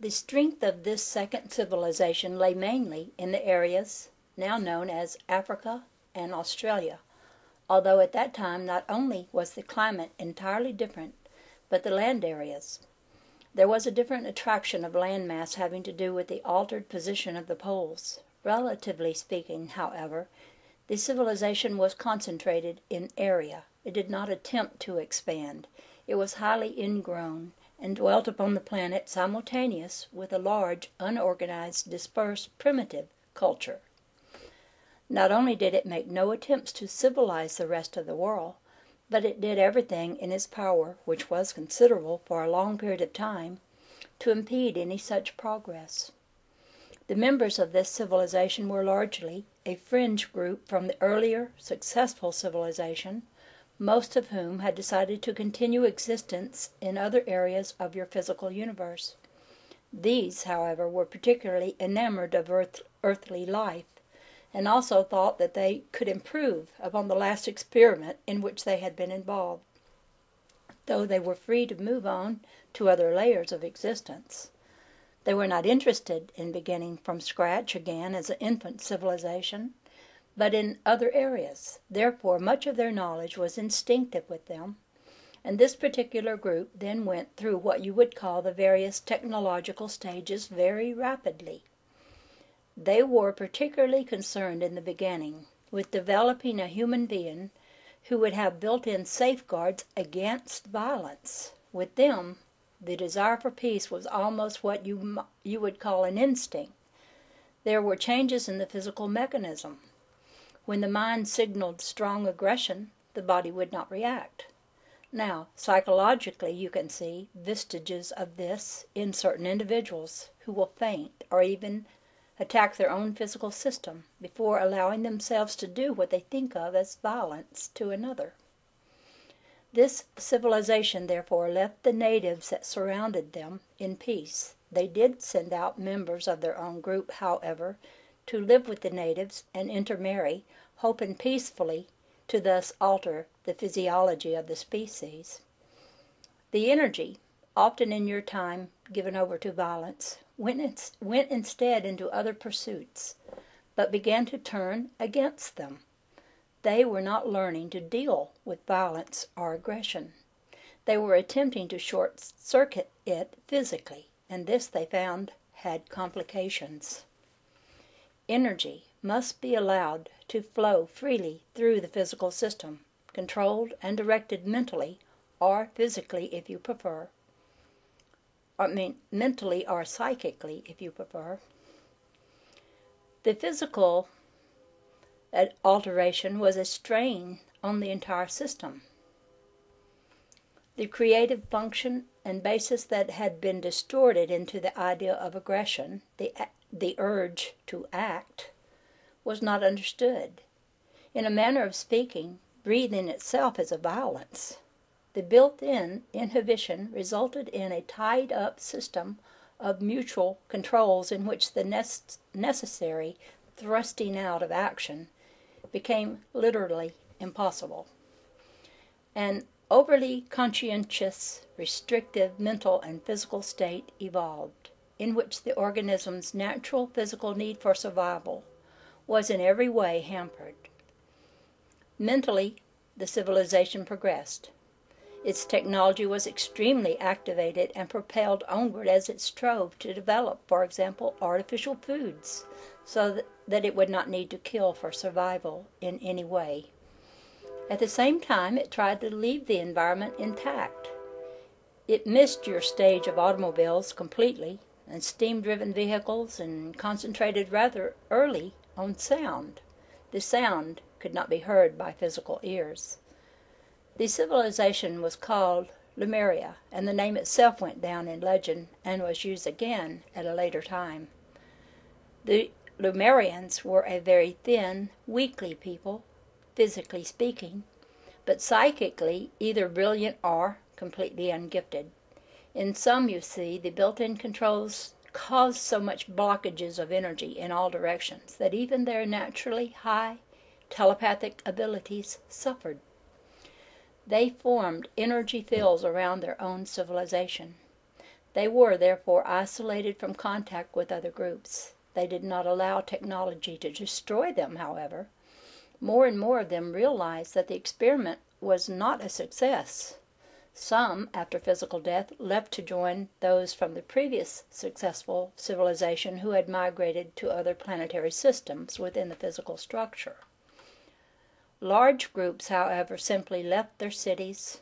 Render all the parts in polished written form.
The strength of this second civilization lay mainly in the areas now known as Africa and Australia, although at that time not only was the climate entirely different, but the land areas. There was a different attraction of landmass having to do with the altered position of the poles. Relatively speaking, however, the civilization was concentrated in area. It did not attempt to expand. It was highly ingrown, and dwelt upon the planet simultaneous with a large, unorganized, dispersed, primitive culture. Not only did it make no attempts to civilize the rest of the world, but it did everything in its power, which was considerable for a long period of time, to impede any such progress. The members of this civilization were largely a fringe group from the earlier, successful civilization, most of whom had decided to continue existence in other areas of your physical universe. These, however, were particularly enamored of earthly life, and also thought that they could improve upon the last experiment in which they had been involved, though they were free to move on to other layers of existence. They were not interested in beginning from scratch again as an infant civilization, but in other areas. Therefore, much of their knowledge was instinctive with them, and this particular group then went through what you would call the various technological stages very rapidly. They were particularly concerned in the beginning with developing a human being who would have built-in safeguards against violence. With them, the desire for peace was almost what you would call an instinct. There were changes in the physical mechanism. When the mind signaled strong aggression, the body would not react. Now, psychologically, you can see vestiges of this in certain individuals who will faint or even attack their own physical system before allowing themselves to do what they think of as violence to another. This civilization, therefore, left the natives that surrounded them in peace. They did send out members of their own group, however, to live with the natives and intermarry, hoping peacefully to thus alter the physiology of the species. The energy, often in your time given over to violence, went instead into other pursuits, but began to turn against them. They were not learning to deal with violence or aggression. They were attempting to short-circuit it physically, and this they found had complications. Energy must be allowed to flow freely through the physical system, controlled and directed mentally or physically if you prefer. Mentally or psychically if you prefer. The physical alteration was a strain on the entire system. The creative function and basis that had been distorted into the idea of aggression, the urge to act, was not understood. In a manner of speaking, breathing itself is a violence. The built-in inhibition resulted in a tied-up system of mutual controls in which the necessary thrusting out of action became literally impossible. An overly conscientious, restrictive mental and physical state evolved, in which the organism's natural physical need for survival was in every way hampered. Mentally, the civilization progressed. Its technology was extremely activated and propelled onward as it strove to develop, for example, artificial foods, so that it would not need to kill for survival in any way. At the same time, it tried to leave the environment intact. It missed your stage of automobiles completely, and steam-driven vehicles, and concentrated rather early on sound. The sound could not be heard by physical ears. The civilization was called Lemuria, and the name itself went down in legend and was used again at a later time. The Lemurians were a very thin, weakly people, physically speaking, but psychically either brilliant or completely ungifted. In some, you see, the built-in controls caused so much blockages of energy in all directions that even their naturally high telepathic abilities suffered. They formed energy fields around their own civilization. They were, therefore, isolated from contact with other groups. They did not allow technology to destroy them, however. More and more of them realized that the experiment was not a success. Some, after physical death, left to join those from the previous successful civilization who had migrated to other planetary systems within the physical structure. Large groups, however, simply left their cities,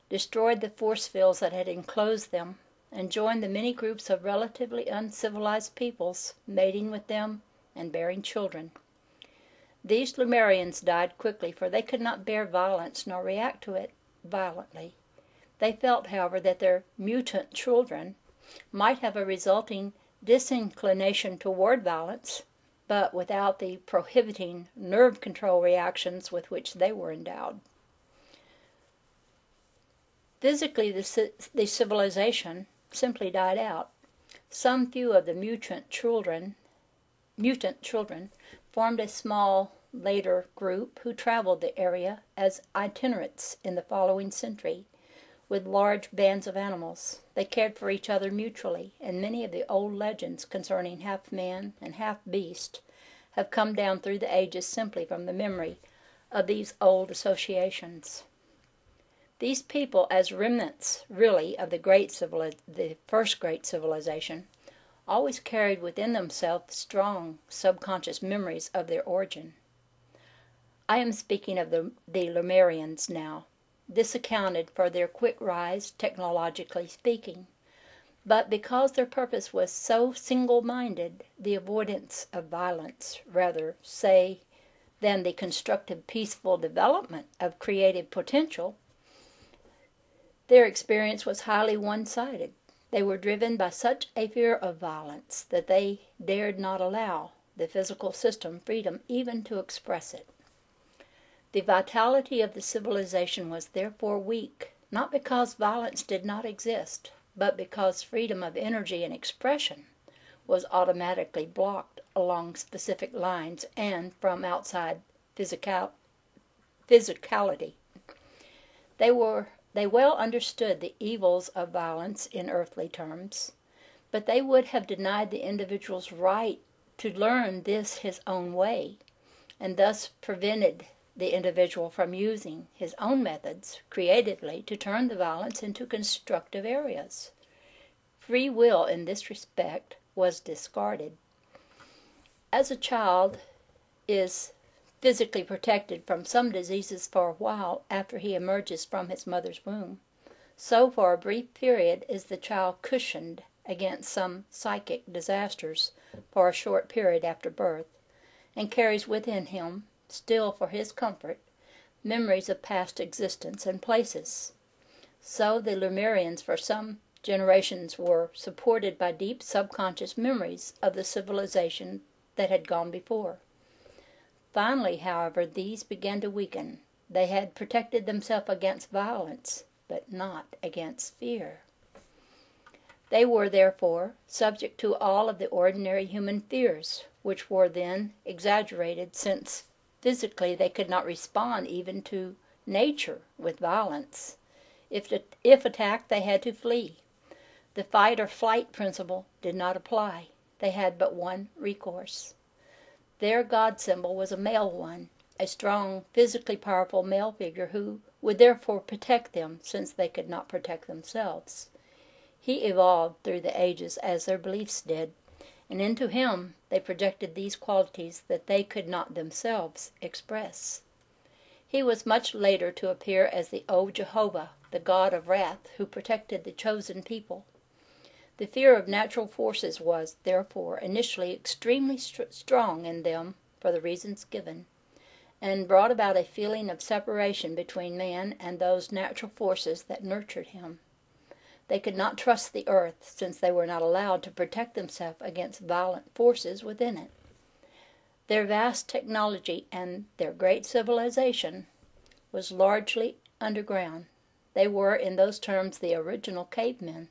destroyed the force fields that had enclosed them, and joined the many groups of relatively uncivilized peoples, mating with them and bearing children. These Lemurians died quickly, for they could not bear violence nor react to it violently. They felt, however, that their mutant children might have a resulting disinclination toward violence, but without the prohibiting nerve control reactions with which they were endowed. Physically, the civilization simply died out. Some few of the mutant children formed a small later group who traveled the area as itinerants in the following century, with large bands of animals. They cared for each other mutually, and many of the old legends concerning half man and half beast have come down through the ages simply from the memory of these old associations. These people, as remnants really of the first great civilization, always carried within themselves strong subconscious memories of their origin. I am speaking of the Lemurians now. This accounted for their quick rise, technologically speaking. But because their purpose was so single-minded, the avoidance of violence, rather, say, than the constructive, peaceful development of creative potential, their experience was highly one-sided. They were driven by such a fear of violence that they dared not allow the physical system freedom even to express it. The vitality of the civilization was therefore weak, not because violence did not exist, but because freedom of energy and expression was automatically blocked along specific lines and from outside physicality. They well understood the evils of violence in earthly terms, but they would have denied the individual's right to learn this his own way, and thus prevented the individual from using his own methods creatively to turn the violence into constructive areas. Free will in this respect was discarded. As a child is physically protected from some diseases for a while after he emerges from his mother's womb, so for a brief period is the child cushioned against some psychic disasters for a short period after birth, and carries within him, still for his comfort, memories of past existence and places. So the Lemurians for some generations were supported by deep subconscious memories of the civilization that had gone before. Finally, however, these began to weaken. They had protected themselves against violence, but not against fear. They were, therefore, subject to all of the ordinary human fears, which were then exaggerated, since physically they could not respond even to nature with violence. If attacked, they had to flee. The fight or flight principle did not apply. They had but one recourse. Their god symbol was a male one, a strong, physically powerful male figure who would therefore protect them, since they could not protect themselves. He evolved through the ages as their beliefs did, and into him they projected these qualities that they could not themselves express. He was much later to appear as the old Jehovah, the god of wrath, who protected the chosen people. The fear of natural forces was, therefore, initially extremely strong in them for the reasons given, and brought about a feeling of separation between man and those natural forces that nurtured him. They could not trust the earth, since they were not allowed to protect themselves against violent forces within it. Their vast technology and their great civilization was largely underground. They were, in those terms, the original cavemen,